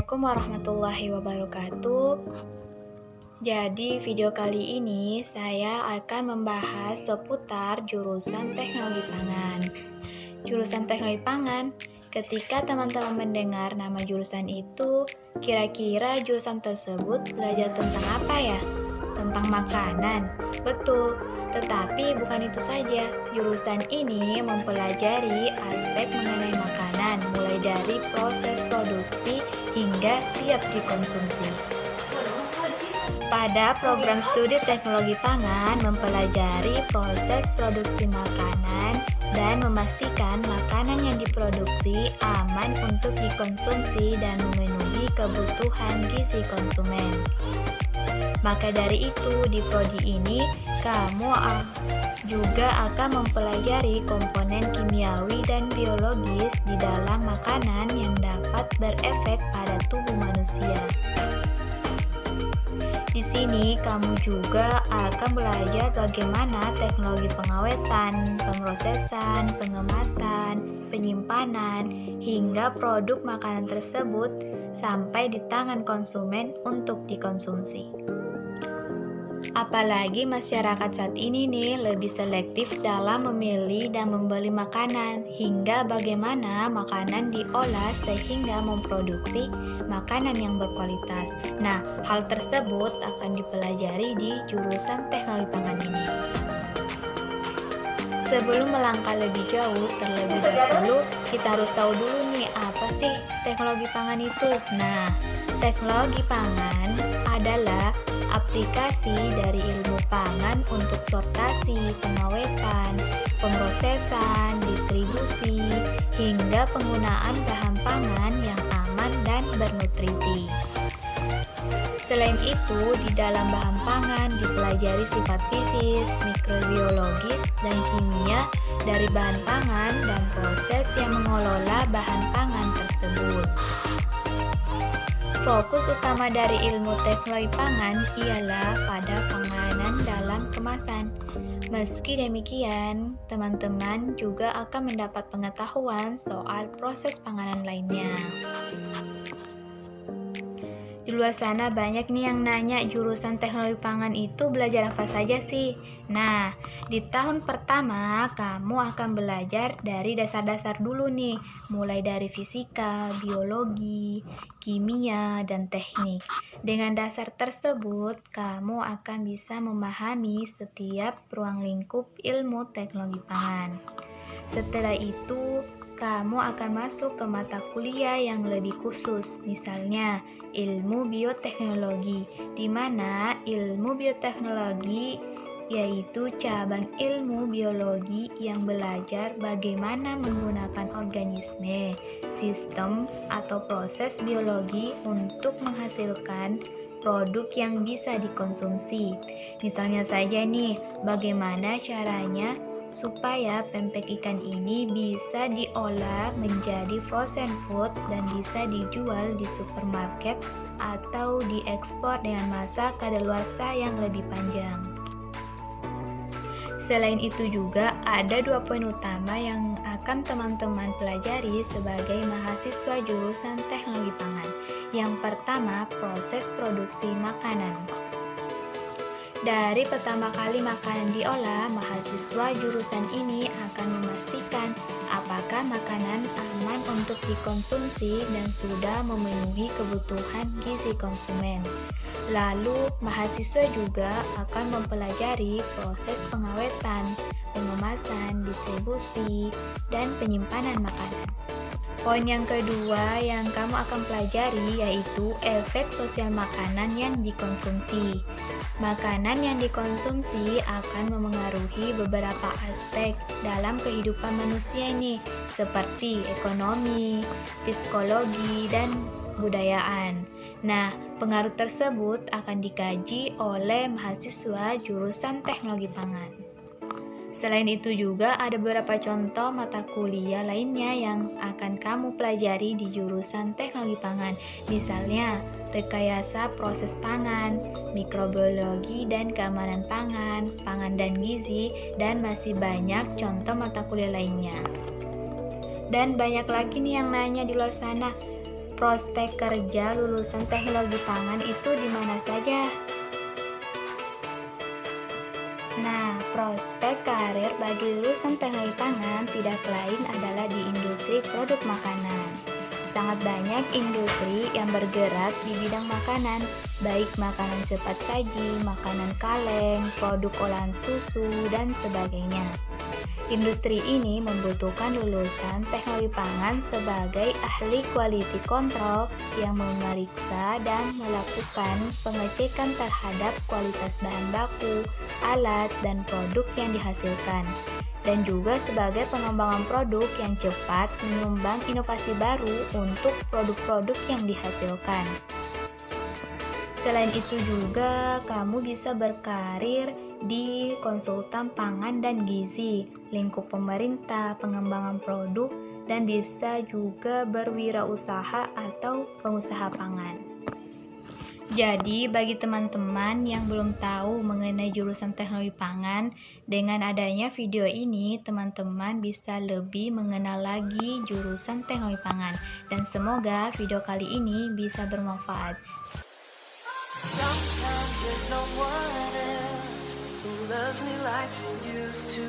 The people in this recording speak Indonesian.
Assalamualaikum warahmatullahi wabarakatuh. Jadi video kali ini saya akan membahas seputar jurusan teknologi pangan. Jurusan teknologi pangan, ketika teman-teman mendengar nama jurusan itu, kira-kira jurusan tersebut belajar tentang apa ya? Tentang makanan. Betul, tetapi bukan itu saja. Jurusan ini mempelajari aspek mengenai makanan, mulai dari proses produksi hingga siap dikonsumsi. Pada program studi teknologi pangan mempelajari proses produksi makanan dan memastikan makanan yang diproduksi aman untuk dikonsumsi dan memenuhi kebutuhan gizi konsumen. Maka dari itu, di prodi ini kamu juga akan mempelajari komponen kimiawi dan biologis di dalam makanan yang dapat berefek pada tubuh manusia. Di sini kamu juga akan belajar bagaimana teknologi pengawetan, pemrosesan, pengemasan, penyimpanan, hingga produk makanan tersebut sampai di tangan konsumen untuk dikonsumsi. Apalagi masyarakat saat ini nih lebih selektif dalam memilih dan membeli makanan, hingga bagaimana makanan diolah sehingga memproduksi makanan yang berkualitas. Nah, hal tersebut akan dipelajari di jurusan teknologi pangan ini. Sebelum melangkah lebih jauh, terlebih dahulu kita harus tahu dulu nih apa sih teknologi pangan itu. Nah, teknologi pangan adalah aplikasi dari ilmu pangan untuk sortasi, pengawetan, pemrosesan, distribusi, hingga penggunaan bahan pangan yang aman dan bernutrisi. Selain itu, di dalam bahan pangan dipelajari sifat fisis, mikrobiologis, dan kimia dari bahan pangan dan proses yang mengelola bahan pangan tersebut. Fokus utama dari ilmu teknologi pangan ialah pada penganan dalam kemasan. Meski demikian, teman-teman juga akan mendapat pengetahuan soal proses panganan lainnya. Di luar sana banyak nih yang nanya jurusan teknologi pangan itu belajar apa saja sih? Nah, di tahun pertama kamu akan belajar dari dasar-dasar dulu nih, mulai dari fisika, biologi, kimia, dan teknik. Dengan dasar tersebut, kamu akan bisa memahami setiap ruang lingkup ilmu teknologi pangan. Setelah itu, kamu akan masuk ke mata kuliah yang lebih khusus, misalnya ilmu bioteknologi, di mana ilmu bioteknologi yaitu cabang ilmu biologi yang belajar bagaimana menggunakan organisme, sistem, atau proses biologi untuk menghasilkan produk yang bisa dikonsumsi. Misalnya saja nih, bagaimana caranya supaya pempek ikan ini bisa diolah menjadi frozen food dan bisa dijual di supermarket atau diekspor dengan masa kadaluarsa yang lebih panjang. Selain itu juga ada 2 poin utama yang akan teman-teman pelajari sebagai mahasiswa jurusan teknologi pangan. Yang pertama, proses produksi makanan. Dari pertama kali makanan diolah, mahasiswa jurusan ini akan memastikan apakah makanan aman untuk dikonsumsi dan sudah memenuhi kebutuhan gizi konsumen. Lalu, mahasiswa juga akan mempelajari proses pengawetan, pengemasan, distribusi, dan penyimpanan makanan. Poin yang kedua yang kamu akan pelajari yaitu efek sosial makanan yang dikonsumsi. Makanan yang dikonsumsi akan memengaruhi beberapa aspek dalam kehidupan manusia ini, seperti ekonomi, psikologi, dan budayaan. Nah, pengaruh tersebut akan dikaji oleh mahasiswa jurusan teknologi pangan. Selain itu juga ada beberapa contoh mata kuliah lainnya yang akan kamu pelajari di jurusan teknologi pangan. Misalnya, rekayasa proses pangan, mikrobiologi dan keamanan pangan, pangan dan gizi, dan masih banyak contoh mata kuliah lainnya. Dan banyak lagi nih yang nanya di luar sana, prospek kerja lulusan teknologi pangan itu di mana saja? Nah, prospek karir bagi lulusan teknologi pangan tidak lain adalah di industri produk makanan. Sangat banyak industri yang bergerak di bidang makanan, baik makanan cepat saji, makanan kaleng, produk olahan susu, dan sebagainya. Industri ini membutuhkan lulusan teknologi pangan sebagai ahli quality control yang memeriksa dan melakukan pengecekan terhadap kualitas bahan baku, alat, dan produk yang dihasilkan, dan juga sebagai pengembangan produk yang cepat menyumbang inovasi baru untuk produk-produk yang dihasilkan. Selain itu juga kamu bisa berkarir di konsultan pangan dan gizi, lingkup pemerintah, pengembangan produk, dan bisa juga berwirausaha atau pengusaha pangan. Jadi, bagi teman-teman yang belum tahu mengenai jurusan teknologi pangan, dengan adanya video ini, teman-teman bisa lebih mengenal lagi jurusan teknologi pangan. Dan semoga video kali ini bisa bermanfaat. Sometimes there's no one else who loves me like you used to.